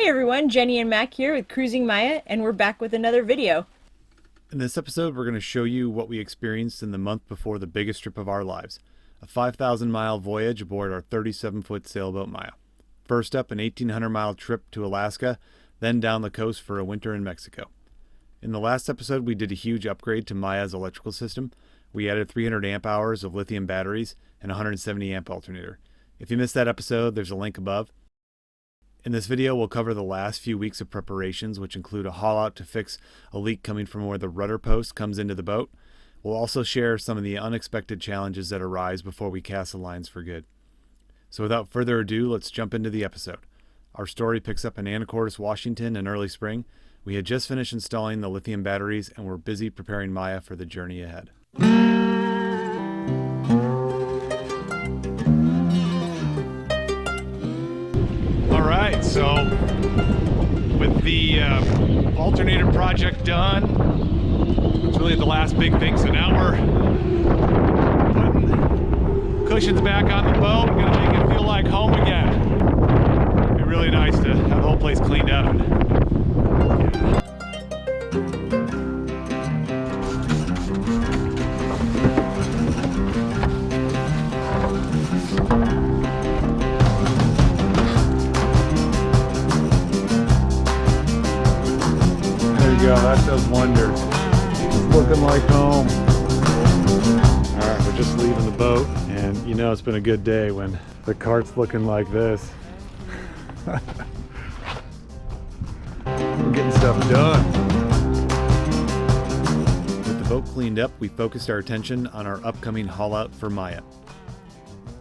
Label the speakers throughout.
Speaker 1: Hey everyone, Jenny and Mac here with Cruising Maya, and we're back with another video.
Speaker 2: In this episode, we're going to show you what we experienced in the month before the biggest trip of our lives, a 5,000-mile voyage aboard our 37-foot sailboat Maya. First up, an 1,800-mile trip to Alaska, then down the coast for a winter in Mexico. In the last episode, we did a huge upgrade to Maya's electrical system. We added 300 amp hours of lithium batteries and a 170 amp alternator. If you missed that episode, there's a link above. In this video, we'll cover the last few weeks of preparations, which include a haul out to fix a leak coming from where the rudder post comes into the boat. We'll also share some of the unexpected challenges that arise before we cast the lines for good. So without further ado, let's jump into the episode. Our story picks up in Anacortes, Washington in early spring. We had just finished installing the lithium batteries and were busy preparing Maya for the journey ahead. Alright, so with the alternator project done, it's really the last big thing. So now we're putting cushions back on the boat. We're gonna make it feel like home again. It'd be really nice to have the whole place cleaned up. Go, that does wonders. It's looking like home. Alright, we're just leaving the boat, and you know it's been a good day when the cart's looking like this. We're getting stuff done. With the boat cleaned up, we focused our attention on our upcoming haul out for Maya.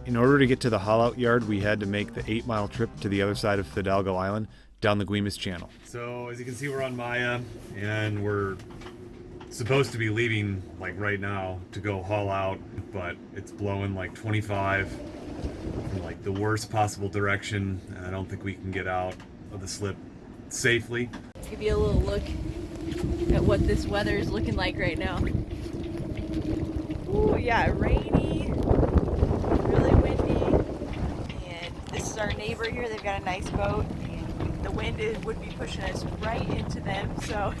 Speaker 2: In order to get to the haul out yard, we had to make the 8-mile trip to the other side of Fidalgo Island, down the Guimas Channel. So as you can see, we're on Maya, and we're supposed to be leaving like right now to go haul out, but it's blowing like 25 in like the worst possible direction, and I don't think we can get out of the slip safely.
Speaker 1: Give you a little look at what this weather is looking like right now. Ooh, yeah, rainy, really windy, and this is our neighbor here. They've got a nice boat. The wind would be pushing us right into them, so I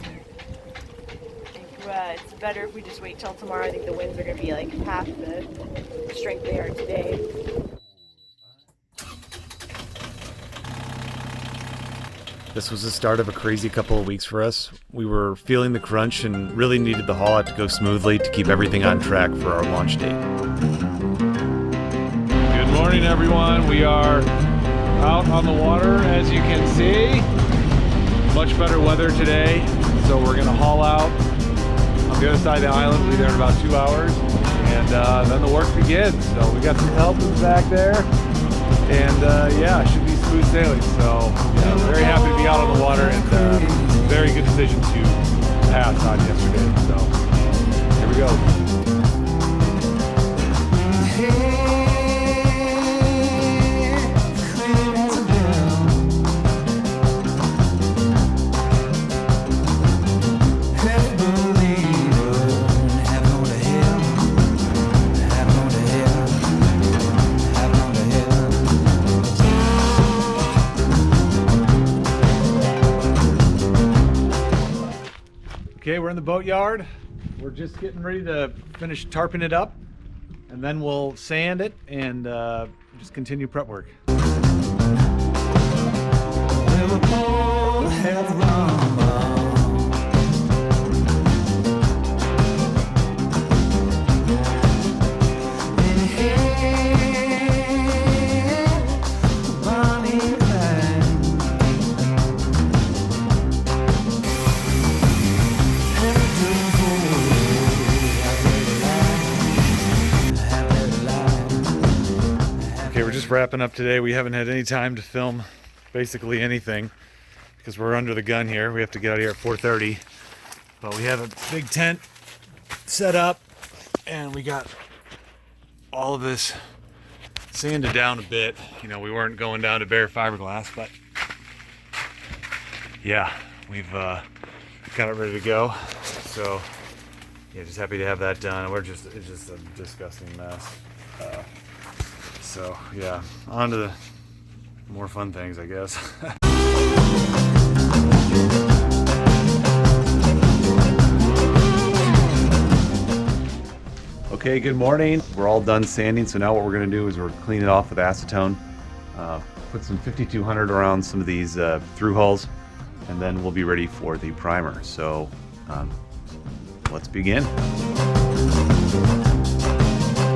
Speaker 1: think it's better if we just wait till tomorrow. I think the winds are going to be like half the strength they are today.
Speaker 2: This was the start of a crazy couple of weeks for us. We were feeling the crunch and really needed the haul out to go smoothly to keep everything on track for our launch date.
Speaker 3: Good morning, everyone. We are out on the water, as you can see. Much better weather today, so we're gonna haul out on the other side of the island. We'll be there in about 2 hours, and then the work begins. So we got some helpers back there, and yeah, it should be smooth sailing. So yeah, very happy to be out on the water, and very good decision to pass on yesterday. So here we go. Okay, we're in the boat yard. We're just getting ready to finish tarping it up, and then we'll sand it and just continue prep work. Wrapping up today. We haven't had any time to film basically anything because we're under the gun here. We have to get out of here at 4:30, but we have a big tent set up, and we got all of this sanded down a bit. You know, we weren't going down to bare fiberglass, but yeah, we've got it ready to go. So yeah, just happy to have that done. It's just a disgusting mess. So yeah, on to the more fun things, I guess.
Speaker 2: Okay, good morning. We're all done sanding, so now what we're going to do is we're clean it off with acetone, put some 5200 around some of these through hulls, and then we'll be ready for the primer. So let's begin.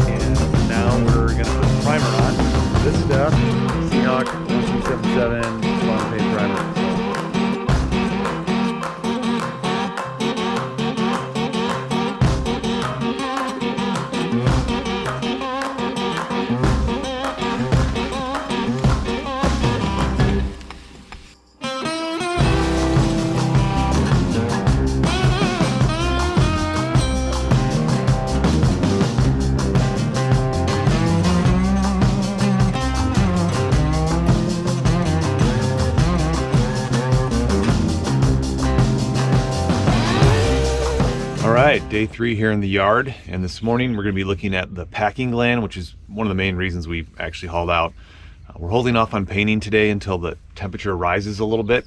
Speaker 2: And now we're going to put the primer on. This stuff, Seahawk 1277 Spawn Paint Primer. Alright, day 3 here in the yard, and this morning we're going to be looking at the packing gland, which is one of the main reasons we actually hauled out. We're holding off on painting today until the temperature rises a little bit.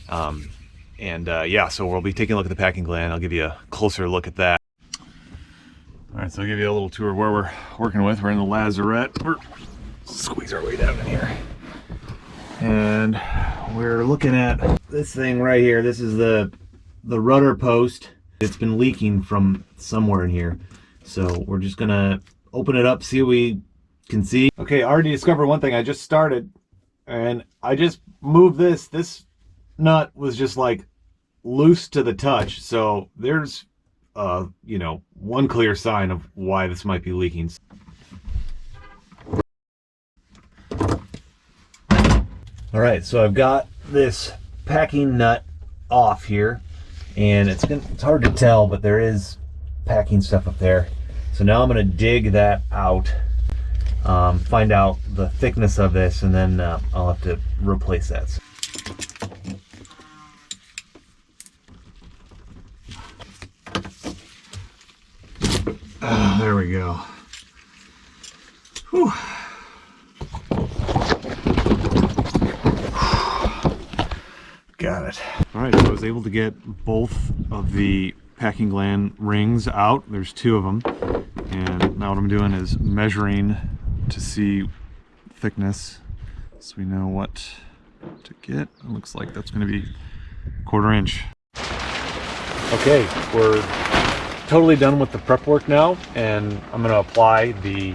Speaker 2: Yeah, so we'll be taking a look at the packing gland. I'll give you a closer look at that. Alright, so I'll give you a little tour of where we're working with. We're in the lazarette. We're squeeze our way down in here. And we're looking at this thing right here. This is the rudder post. It's been leaking from somewhere in here. So we're just gonna open it up, see what we can see. Okay, I already discovered one thing. I just started and I just moved this. This nut was just like loose to the touch. So there's, you know, one clear sign of why this might be leaking. All right, so I've got this packing nut off here. And it's hard to tell, but there is packing stuff up there. So now I'm going to dig that out, find out the thickness of this, and then I'll have to replace that. There we go. Whew. Got it. All right, so I was able to get both of the packing gland rings out. There's 2 of them. And now what I'm doing is measuring to see thickness so we know what to get. It looks like that's going to be 1/4 inch. Okay, we're totally done with the prep work now, and I'm going to apply the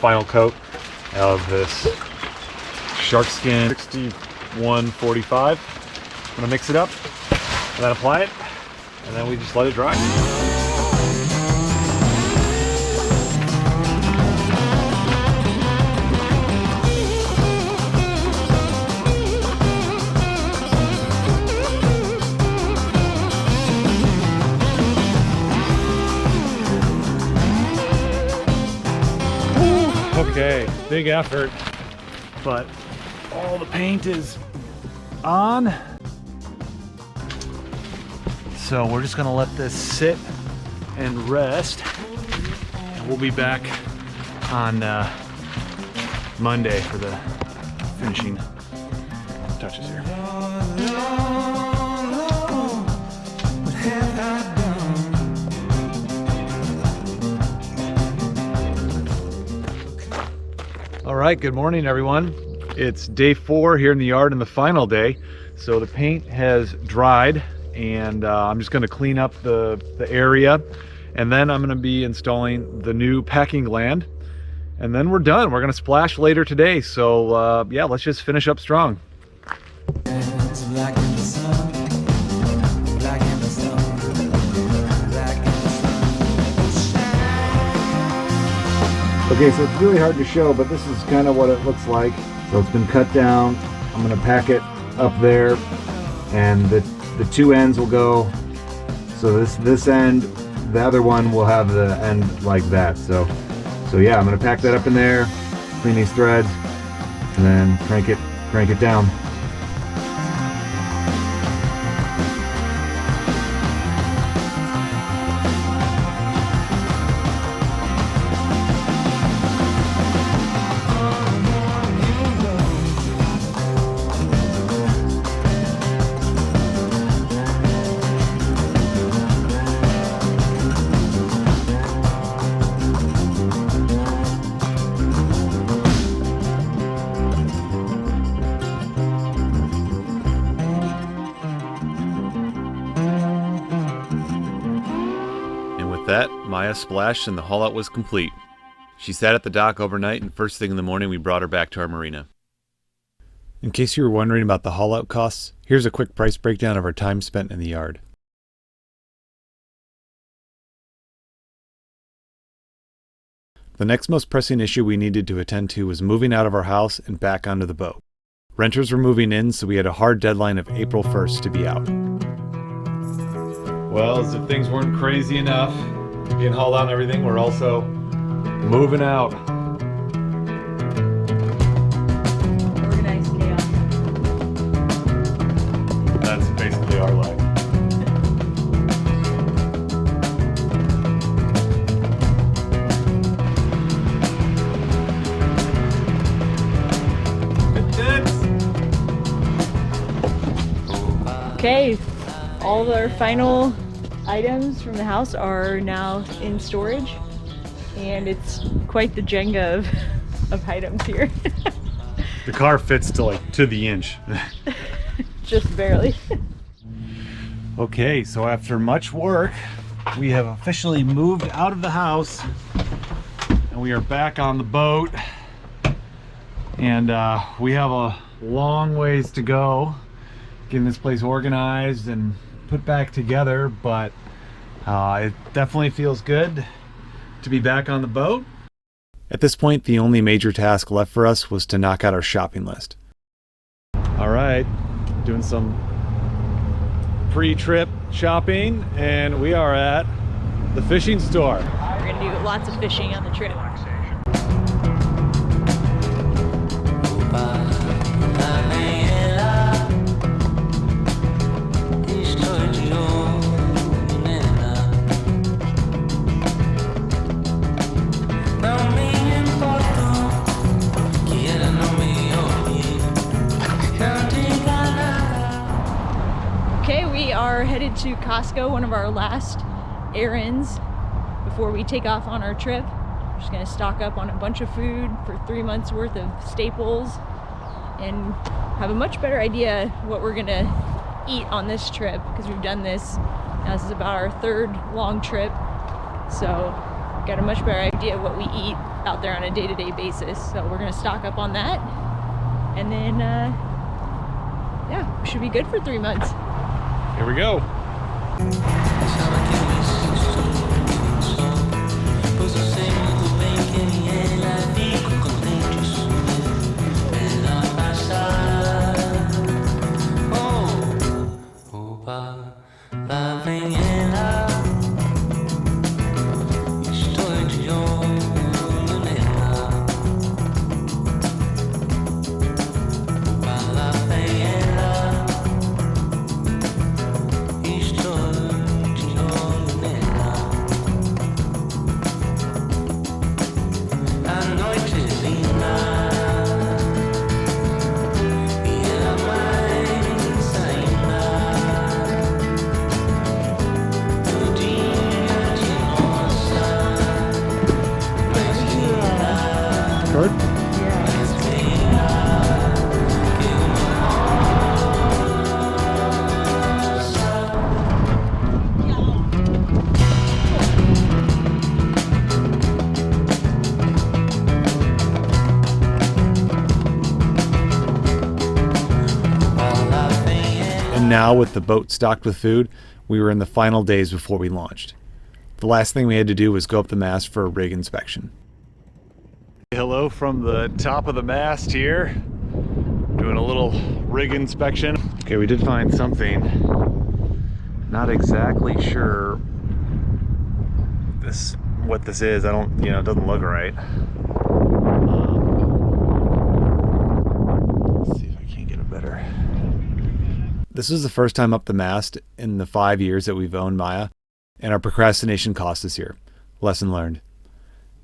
Speaker 2: final coat of this shark skin 6145. I'm gonna mix it up and then apply it, and then we just let it dry. Okay, big effort, but all the paint is on. So we're just gonna let this sit and rest, and we'll be back on Monday for the finishing touches here. All right, good morning everyone. It's day 4 here in the yard and the final day. So the paint has dried, and I'm just going to clean up the area, and then I'm going to be installing the new packing gland, and then we're done. We're going to splash later today. So yeah, let's just finish up strong. Okay, so it's really hard to show, but this is kind of what it looks like. So it's been cut down. I'm going to pack it up there, and the 2 ends will go. So this end, the other one will have the end like that. So yeah, I'm going to pack that up in there, clean these threads, and then crank it down. Maya splashed and the haul out was complete. She sat at the dock overnight, and first thing in the morning we brought her back to our marina. In case you were wondering about the haul out costs, here's a quick price breakdown of our time spent in the yard. The next most pressing issue we needed to attend to was moving out of our house and back onto the boat. Renters were moving in, so we had a hard deadline of April 1st to be out. Well, as if things weren't crazy enough, being hauled out and everything, we're also moving out.
Speaker 1: Organized chaos.
Speaker 2: That's basically our life.
Speaker 1: Okay, all of our final items from the house are now in storage, and it's quite the Jenga of items here.
Speaker 2: The car fits to the inch.
Speaker 1: Just barely.
Speaker 2: Okay, so after much work, we have officially moved out of the house and we are back on the boat, and we have a long ways to go getting this place organized and put back together, but it definitely feels good to be back on the boat. At this point, the only major task left for us was to knock out our shopping list. All right, doing some pre-trip shopping, and we are at the fishing store.
Speaker 1: We're gonna do lots of fishing on the trip. Okay, we are headed to Costco, one of our last errands before we take off on our trip. We're just gonna stock up on a bunch of food for 3 months worth of staples and have a much better idea what we're gonna eat on this trip, because we've done this, now this is about our 3rd long trip, so got a much better idea of what we eat out there on a day-to-day basis. So we're gonna stock up on that, and then yeah, we should be good for 3 months.
Speaker 2: Here we go. Now, with the boat stocked with food, we were in the final days before we launched. The last thing we had to do was go up the mast for a rig inspection. Hello from the top of the mast here, doing a little rig inspection. Okay, we did find something. Not exactly sure what this is. I don't, it doesn't look right. Let's see if I can get it better. This was the first time up the mast in the 5 years that we've owned Maya, and our procrastination cost us here. Lesson learned.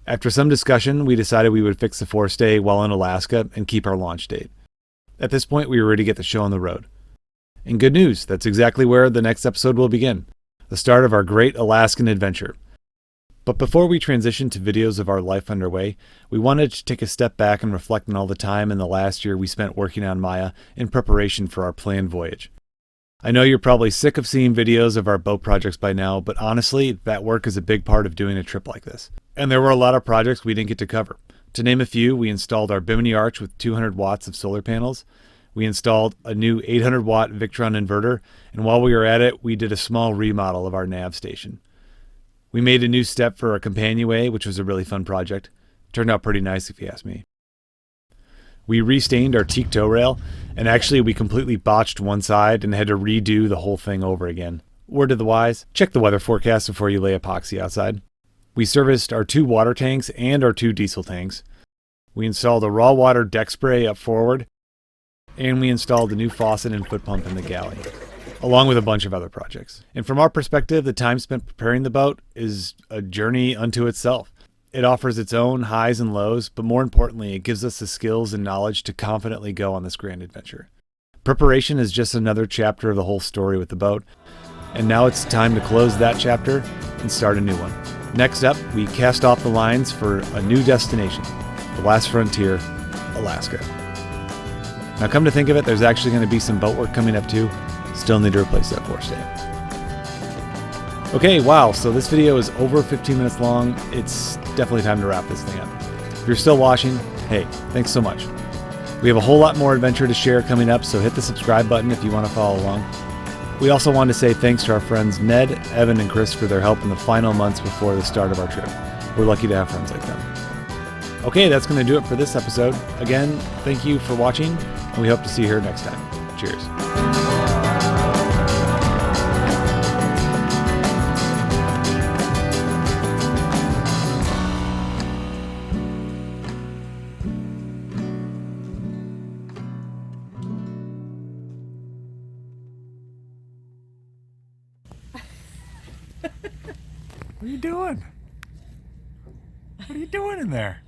Speaker 2: After some discussion, we decided we would fix the forestay while in Alaska and keep our launch date. At this point, we were ready to get the show on the road. And good news, that's exactly where the next episode will begin, the start of our great Alaskan adventure. But before we transition to videos of our life underway, we wanted to take a step back and reflect on all the time in the last year we spent working on Maya in preparation for our planned voyage. I know you're probably sick of seeing videos of our boat projects by now, but honestly, that work is a big part of doing a trip like this. And there were a lot of projects we didn't get to cover. To name a few, we installed our Bimini arch with 200 watts of solar panels. We installed a new 800 watt Victron inverter, and while we were at it, we did a small remodel of our nav station. We made a new step for our companionway, which was a really fun project. Turned out pretty nice if you ask me. We restained our teak tow rail, and actually we completely botched one side and had to redo the whole thing over again. Word to the wise, check the weather forecast before you lay epoxy outside. We serviced our 2 water tanks and our 2 diesel tanks. We installed a raw water deck spray up forward, and we installed a new faucet and foot pump in the galley, along with a bunch of other projects. And from our perspective, the time spent preparing the boat is a journey unto itself. It offers its own highs and lows, but more importantly, it gives us the skills and knowledge to confidently go on this grand adventure. Preparation is just another chapter of the whole story with the boat, and now it's time to close that chapter and start a new one. Next up, we cast off the lines for a new destination, the last frontier, Alaska. Now come to think of it, there's actually going to be some boat work coming up too. Still need to replace that forestay. Okay, wow, so this video is over 15 minutes long. It's definitely time to wrap this thing up. If you're still watching, hey, thanks so much. We have a whole lot more adventure to share coming up, so hit the subscribe button if you want to follow along. We also want to say thanks to our friends Ned, Evan, and Chris for their help in the final months before the start of our trip. We're lucky to have friends like them. Okay, that's going to do it for this episode. Again, thank you for watching, and we hope to see you here next time. Cheers.
Speaker 3: What are you doing? What are you doing in there?